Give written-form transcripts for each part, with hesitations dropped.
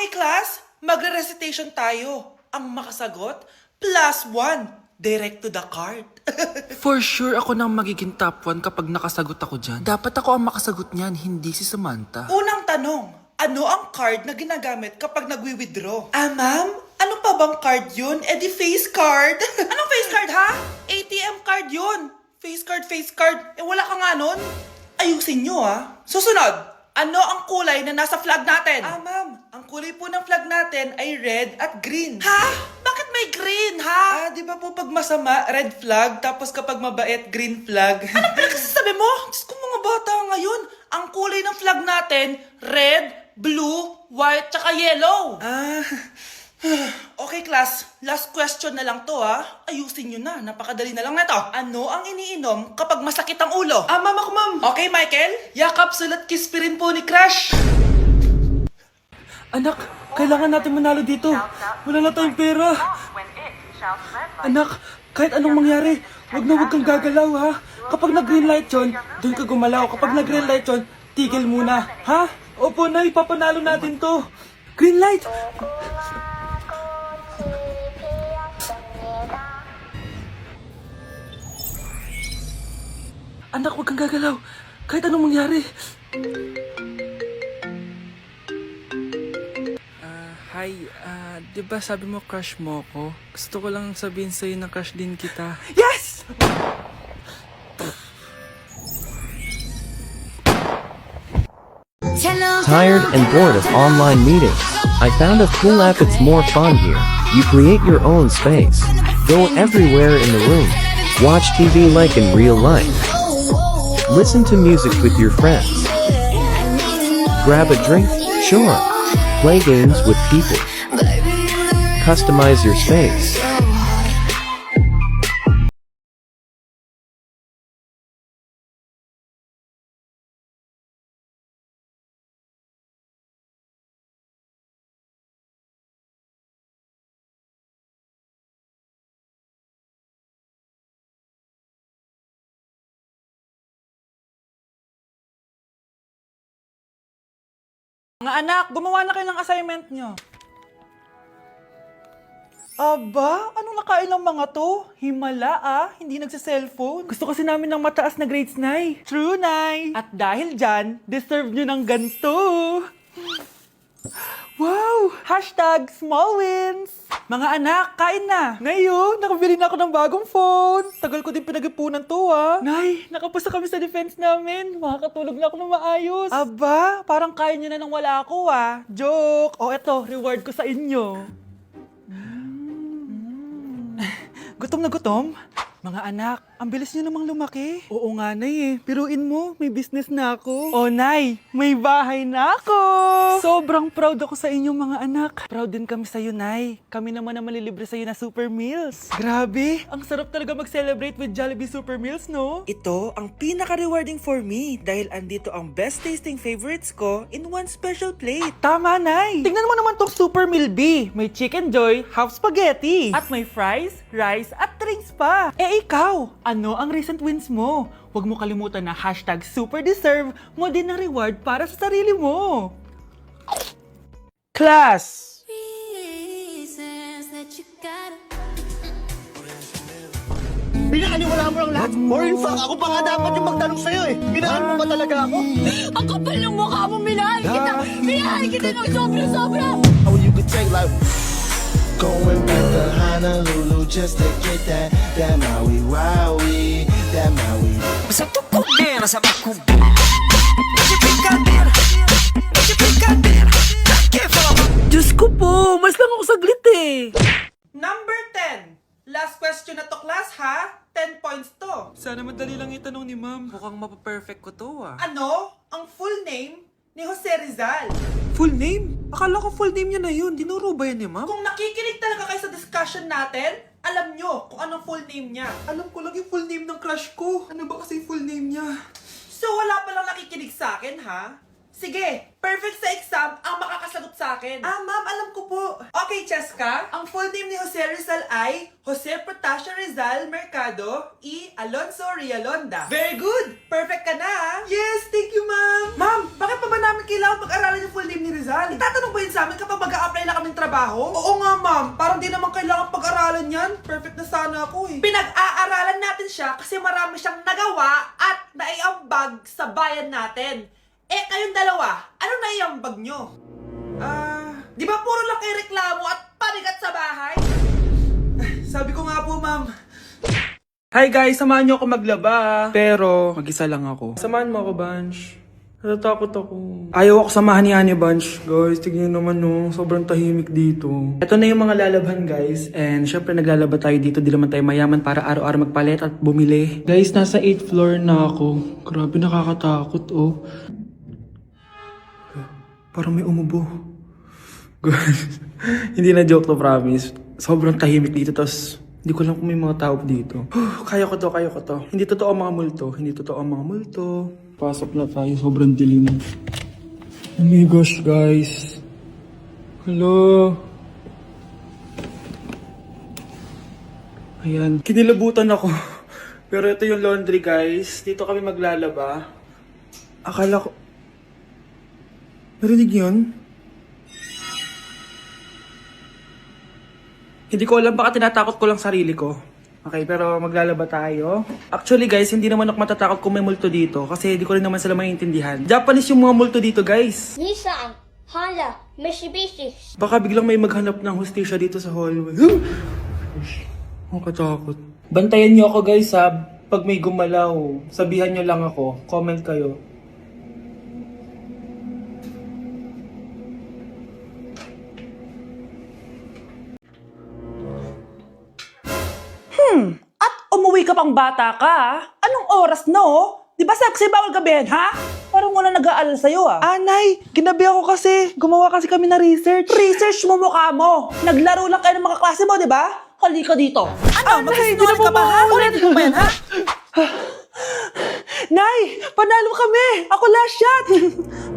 Okay, class, magre-recitation tayo. Ang makasagot, +1. Direct to the card. For sure ako nang magiging top 1 kapag nakasagot ako dyan. Dapat ako ang makasagot niyan, hindi si Samantha. Unang tanong, ano ang card na ginagamit kapag nagwi-withdraw? Ma'am? Ano pa bang card yun? Eh di face card. Anong face card, ha? ATM card yun. Face card, face card. Eh wala ka nga nun. Ayusin nyo, ha? Susunod, ano ang kulay na nasa flag natin? Ma'am, ang kulay po ng flag natin ay red at green. Ha? Bakit may green, ha? Di ba po pag masama, red flag, tapos kapag mabait, green flag? Ano pinagsasabi mo? Diyos ko mga bata ngayon, ang kulay ng flag natin, red, blue, white, tsaka yellow. Okay, class. Last question na lang to, ha? Ayusin nyo na. Napakadali na lang na to. Ano ang iniinom kapag masakit ang ulo? Ma'am ako, ma'am. Okay, Michael? Yakap, sulat, kiss rin po ni Crush. Anak, kailangan natin manalo dito. Wala na tayong pera. Anak, kahit anong mangyari, wag kang gagalaw ha. Kapag nag-green light yun, doon ka gumalaw. Kapag nag-green light yun, tigil muna. Ha? Opo na, ipapanalo natin to. Green light! Anak, wag kang gagalaw. Kahit anong mangyari. Hi, di ba sabi mo crush mo ko? Gusto ko lang sabihin sa'yo na crush din kita. Yes! Tired and bored of online meetings? I found a cool app. It's more fun here. You create your own space. Go everywhere in the room. Watch TV like in real life. Listen to music with your friends. Grab a drink? Sure. Play games with people. Customize your space. Mga anak, gumawa na kayo ng assignment nyo. Aba, anong nakain ng mga to? Himala hindi nagsa-cellphone. Gusto kasi namin ng mataas na grades, Nay. True, Nay. At dahil dyan, deserve nyo ng ganito. Wow! Hashtag small wins! Mga anak, kain na! Ngayon, nakabili na ako ng bagong phone. Tagal ko din pinag-ipunan to, Nay, nakapasa kami sa defense namin. Makakatulog na ako ng maayos. Aba, parang kaya nyo na nang wala ako, Joke! O eto, reward ko sa inyo. Gutom na gutom? Mga anak, ang bilis niyo namang lumaki. Oo nga, Nay Piruin mo, may business na ako. Oh, Nay, may bahay na ako. Sobrang proud ako sa inyong mga anak. Proud din kami sa iyo, Nay. Kami naman na malilibre sa iyo na Super Meals. Grabe, ang sarap talaga mag-celebrate with Jollibee Super Meals, no? Ito ang pinaka-rewarding for me dahil andito ang best tasting favorites ko in one special plate. Tama, Nay. Tingnan mo naman tong Super Meal B. May Chicken Joy, half spaghetti. At may fries, rice, at drinks pa. Ikaw, ano ang recent wins mo? Huwag mo kalimutan na hashtag superdeserve mo din ng reward para sa sarili mo. Class! Pinakaniwala mo lang lahat. Or in fact, ako pa nga dapat yung magtanong sa'yo Binahan mo ba talaga ako? Ang kapal ng mukha mo, minahal kita! Minahal kita ng sobra-sobra! Oh, you could take like... Going back to Honolulu just to get that Maui Wowie, that Maui. Mas ito pera sa makumbira. Mas brincadeira, mas brincadeira. Que fala? Diyos ko po, mas lang ako saglit Number 10. Last question na to, class, ha? 10 points to. Sana madali lang itanong ni ma'am. Mukhang mapaperfect ko to Ano ang full name ni Jose Rizal? Full name? Akala ko full name niya na yun. Dinuro ba yan ni ma'am? Kung nakikinig talaga kayo sa discussion natin, alam nyo kung anong full name niya. Alam ko lang yung full name ng crush ko. Ano ba kasi full name niya? So wala palang nakikinig sa akin, ha? Sige, perfect sa exam ang makakasagot sa akin. Ah, ma'am, alam ko po. Okay, Cheska, ang full name ni Jose Rizal ay Jose Protasio Rizal Mercado y Alonso Rialonda. Very good! Perfect ka na, ah. Yes, thank you, ma'am. Ma'am, bakit pa ba namin kailangan pag-aralan yung full name ni Rizal? Itatanong ba yun sa amin kapag mag-a-apply na kaming trabaho? Oo nga, ma'am. Parang di naman kailangan pag-aralan yan. Perfect na sana ako eh. Pinag-aaralan natin siya kasi marami siyang nagawa at naiambag sa bayan natin. Eh, kayong dalawa, ano naiambag nyo? Di ba puro lang kayo reklamo at panigat sa bahay? Sabi ko nga po, ma'am. Hi guys, samahan niyo ako maglaba. Pero, mag-isa lang ako. Samahan mo ako, Bunch. Natatakot ako. Ayaw ako samahan ni Annie, Bunch. Guys, tignan naman no, sobrang tahimik dito. Ito na yung mga lalabhan, guys. And syempre naglalaba tayo dito. Di naman tayo mayaman para araw-araw magpalit at bumili. Guys, nasa 8th floor na ako. Grabe, nakakatakot, oh. Parang may umubo. Guys, hindi na joke to, promise. Sobrang tahimik dito, tapos hindi ko lang kung may mga tao dito. Kaya ko to, kaya ko to. Hindi totoo ang mga multo. Hindi totoo ang mga multo. Pasok na tayo, sobrang dilim. Oh my gosh, guys. Hello. Ayan, kinilabutan ako. Pero ito yung laundry, guys. Dito kami maglalaba. Akala ko... Narinig yun? Hindi ko alam, baka tinatakot ko lang sarili ko. Okay, pero maglalaba tayo. Actually guys, hindi naman ako matatakot kung may multo dito kasi hindi ko rin naman sila maintindihan. Japanese yung mga multo dito, guys. Nissan, Honda, Mitsubishi. Baka biglang may maghanap ng hustisya dito sa hallway. Ang katakot. Bantayan niyo ako, guys, ha. Pag may gumalaw, sabihan niyo lang ako. Comment kayo. At umuwi ka pang bata ka, ah. Anong oras na, oh? Di ba sabi kasi bawal gabihin, ha? Parang wala nag-aalala sa'yo, ah. Anay, ginabi ako kasi. Gumawa kasi kami na research. Research mo mukha mo. Naglaro lang kayo ng mga klase mo, di ba? Halika dito. Ano, magsisinungaling ka ba, ha? Ulitin mo ba yan, ha? Nay, panalo kami. Ako last shot.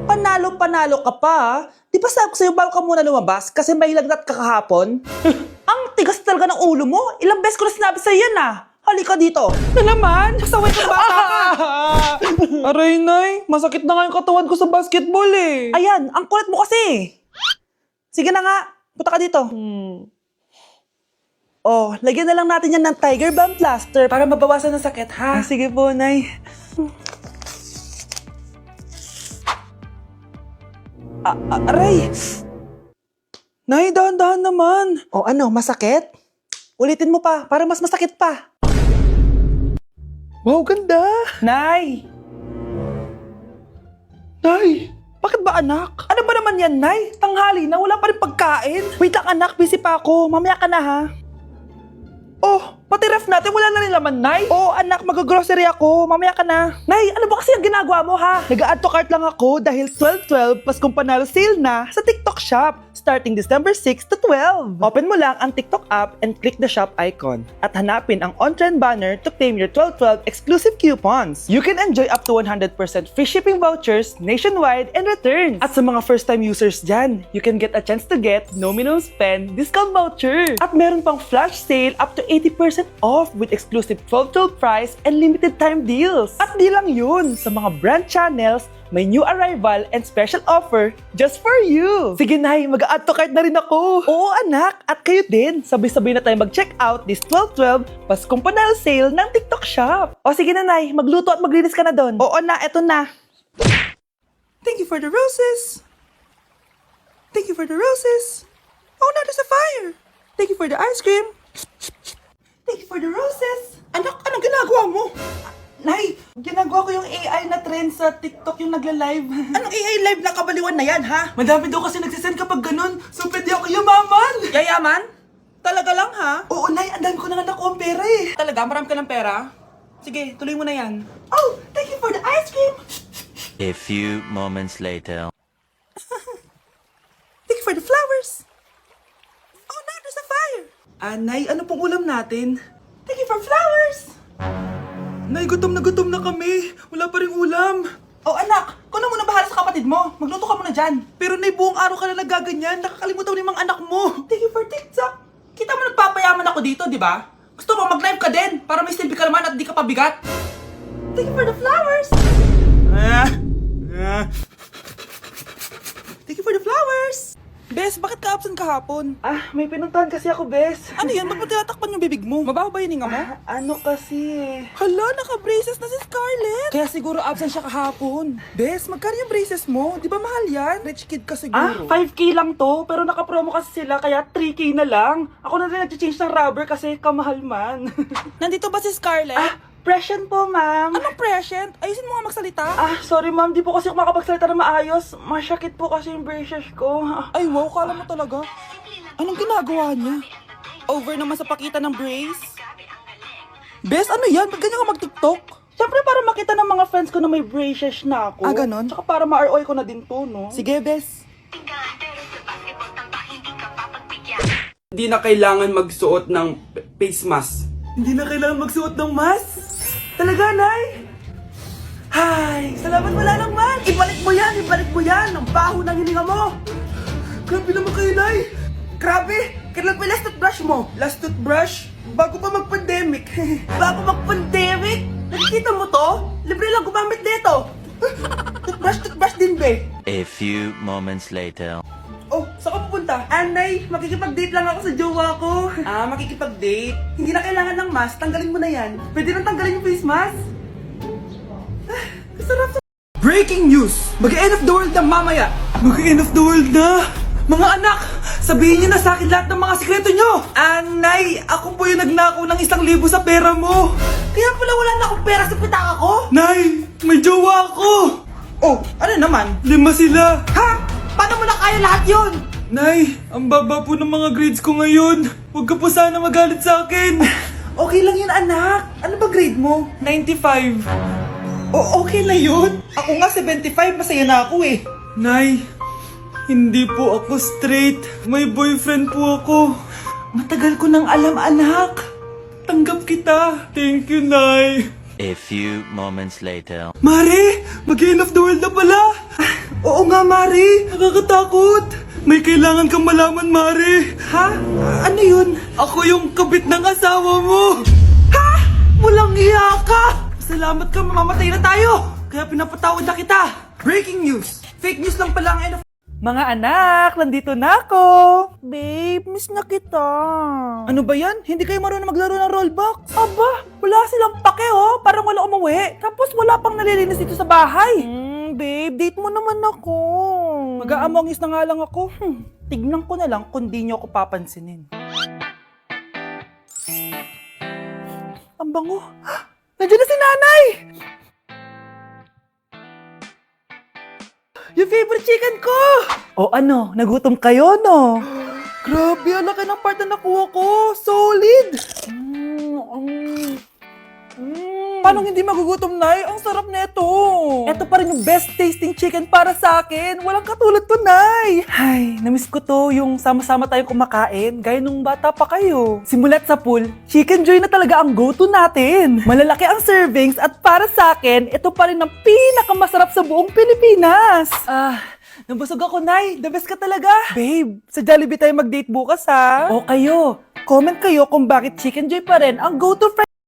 Panalo ka pa, ha? Di ba sabi ko sa'yo bawal ka muna lumabas kasi may lagnat ka kahapon? Ang tigas talaga ng ulo mo. Ilang beses ko na sinabi sa'yo yan, ah. Halika dito. Na naman? Pasaway kang bata ka. Aray, Nay. Masakit na nga yung katawan ko sa basketball, eh. Ayan, ang kulit mo kasi. Sige na nga, punta ka dito. Oh, lagyan na lang natin yan ng Tiger Balm Plaster para mabawasan ng sakit, ha? Sige po, Nay. Aray! Nay, dahan-dahan naman. O ano, masakit? Ulitin mo pa, para mas masakit pa. Wow, ganda. Nay! Nay, bakit ba anak? Ano ba naman yan, Nay? Tanghali na, wala pa rin pagkain. Wait lang anak, busy pa ako. Mamaya ka na, ha? Oh, pati ref natin, wala na rin laman, Nay. Oh, anak, mag-grocery ako. Mamaya ka na. Nay, ano ba kasi ang ginagawa mo, ha? Nag-add to cart lang ako dahil 12/12 Paskong Panalo sale na sa TikTok Shop starting December 6 to 12. Open mo lang ang TikTok app and click the shop icon at hanapin ang on-trend banner to claim your 12/12 exclusive coupons. You can enjoy up to 100% free shipping vouchers nationwide and returns. At sa mga first-time users dyan, you can get a chance to get no minimum spend discount voucher. At meron pang flash sale up to 80% off with exclusive 12/12 price and limited time deals. At di lang yun, sa mga brand channels, may new arrival and special offer just for you. Sige, Nay, mag-add to cart na rin ako. Oo, anak. At kayo din. Sabay-sabay na tayo mag-check out this 12/12 Paskong Panalo sale ng TikTok Shop. O sige na, Nay. Magluto at maglinis ka na doon. Oo na, eto na. Thank you for the roses. Thank you for the roses. Oh, now there's a fire. Thank you for the ice cream. Thank you for the roses. Anak, anong ginagawa mo? Nay, ginagawa ko yung AI na trend sa TikTok yung nagla-live. Anong AI live na kabaliwan na yan, ha? Madami daw kasi nagsisend kapag ganun. So, pwede ako yumaman. Yayaman? Talaga lang, ha? Oo, Nay, ang dami ko na nga nakuha ang pera, eh. Talaga? Marami ka ng pera? Sige, tuloy mo na yan. Oh, thank you for the ice cream. A few moments later. Thank you for the flowers. Oh, now there's a fire. Nay, ano pong ulam natin? Thank you for flowers. Nay, gutom na kami. Wala pa ring ulam. Oh anak, ikaw na muna bahala sa kapatid mo. Magluto ka muna dyan. Pero Nay, buong araw ka na nagaganyan. Nakakalimutan mo yung mga anak mo. Thank you for TikTok. Kita mo nagpapayaman ako dito, di ba? Gusto mo mag-live ka din para may silbi ka naman at di ka pabigat. Thank you for the flowers. Thank you for the flowers. Bes, bakit ka absent kahapon? May pinuntahan kasi ako, Bes. Ano yan? Ba't mo tinatakpan yung bibig mo? Mabaho ba yung hinga mo? Ano kasi? Hala, naka-braces na si Scarlett. Kaya siguro absent siya kahapon. Bes, magkano yung braces mo? Di ba mahal yan? Rich kid ka siguro. 5K lang to, pero naka-promo kasi sila, kaya 3K na lang. Ako na rin nag-change ng rubber kasi kamahal man. Nandito ba si Scarlett? Present po, ma'am. Anong present? Ayusin mo nga magsalita. Sorry ma'am, di po kasi ako makapagsalita na maayos. Masyakit po kasi yung braces ko. Ay wow, kala mo talaga. Anong ginagawa niya? Over naman sa pakita ng brace. Bes, ano yan? Ba't ganyan ka mag-tiktok? Siyempre para makita ng mga friends ko na may braces na ako. Ganon? Tsaka para ma-ROI ko na din to, no? Sige, Bes. Hindi na kailangan magsuot ng face mask. Hindi na kailangan magsuot ng mask? Talaga, Nay? Hay, salamat wala lang man. Ibalik mo yan, ibalik mo yan. Ang baho ng hininga mo. Grabe naman kayo, Nay. Grabe, kailan pa yung last toothbrush mo? Last toothbrush? Bago pa mag-pandemic. Bago mag-pandemic? Nakikita mo to? Libre lang gumamit dito. Toothbrush din, be. A few moments later. Oh, saan ka pupunta? Anay, makikipag-date lang ako sa jowa ko. Makikipag-date? Hindi na kailangan ng mask, tanggalin mo na yan. Pwede nang tanggalin yung face mask? Sarap sa... Breaking news! Mag-end of the world na mamaya! Mag-end of the world na! Mga anak, sabihin niyo na sa akin lahat ng mga sikreto niyo! Anay, ako po yung nagnakaw ng 1,000 sa pera mo! Kaya pala wala na akong pera sa pitaka ko? Nay, may jowa ako! Oh, ano naman? 5 sila! Ha? Paano mo na kaya lahat yun? Nay, ang baba po ng mga grades ko ngayon. Huwag ka po sana magalit sa akin. Okay lang yun, anak. Ano ba grade mo? 95. Okay na yun. Ako nga 75, masaya na ako eh. Nay, hindi po ako straight. May boyfriend po ako. Matagal ko nang alam, anak. Tanggap kita. Thank you, Nay. A few moments later. Mari, mag-end of the world na pala. Oo nga, Mari. Nakakatakot. May kailangan kang malaman, Mari. Ha? Ano yun? Ako yung kabit ng asawa mo. Ha? Walang iya ka. Salamat ka, mamamatay na tayo. Kaya pinapatawad na kita. Breaking news. Fake news lang pala ang end of... Mga anak, nandito na ako. Babe, miss na kita. Ano ba yan? Hindi kayo marunong maglaro ng rollbox? Aba, wala silang pake oh. Parang wala umuwi. Tapos wala pang nalilinis dito sa bahay. Babe, date mo naman ako. Mag-aamongis na nga lang ako. Tignan ko na lang kung di nyo ako papansinin. Ang bango. Nandiyan na si nanay! Yung favorite chicken ko! O ano, nagutom kayo, no? Grabe, ang laki ng part na nakuha ko. Solid. Paano hindi magugutom, Nay? Ang sarap nito. Ito pa rin yung best tasting chicken para sa akin. Walang katulad to, Nay. Ay, namiss ko to yung sama-sama tayong kumakain, gaya nung bata pa kayo. Simulat sa pool, Chicken Joy na talaga ang go-to natin. Malalaki ang servings at para sa akin, ito pa rin ang pinakamasarap sa buong Pilipinas. Nabusog ako, Nay. The best ka talaga. Babe, sa Jollibee tayo mag-date bukas, ha? O kayo, comment kayo kung bakit Chicken Joy pa rin ang go-to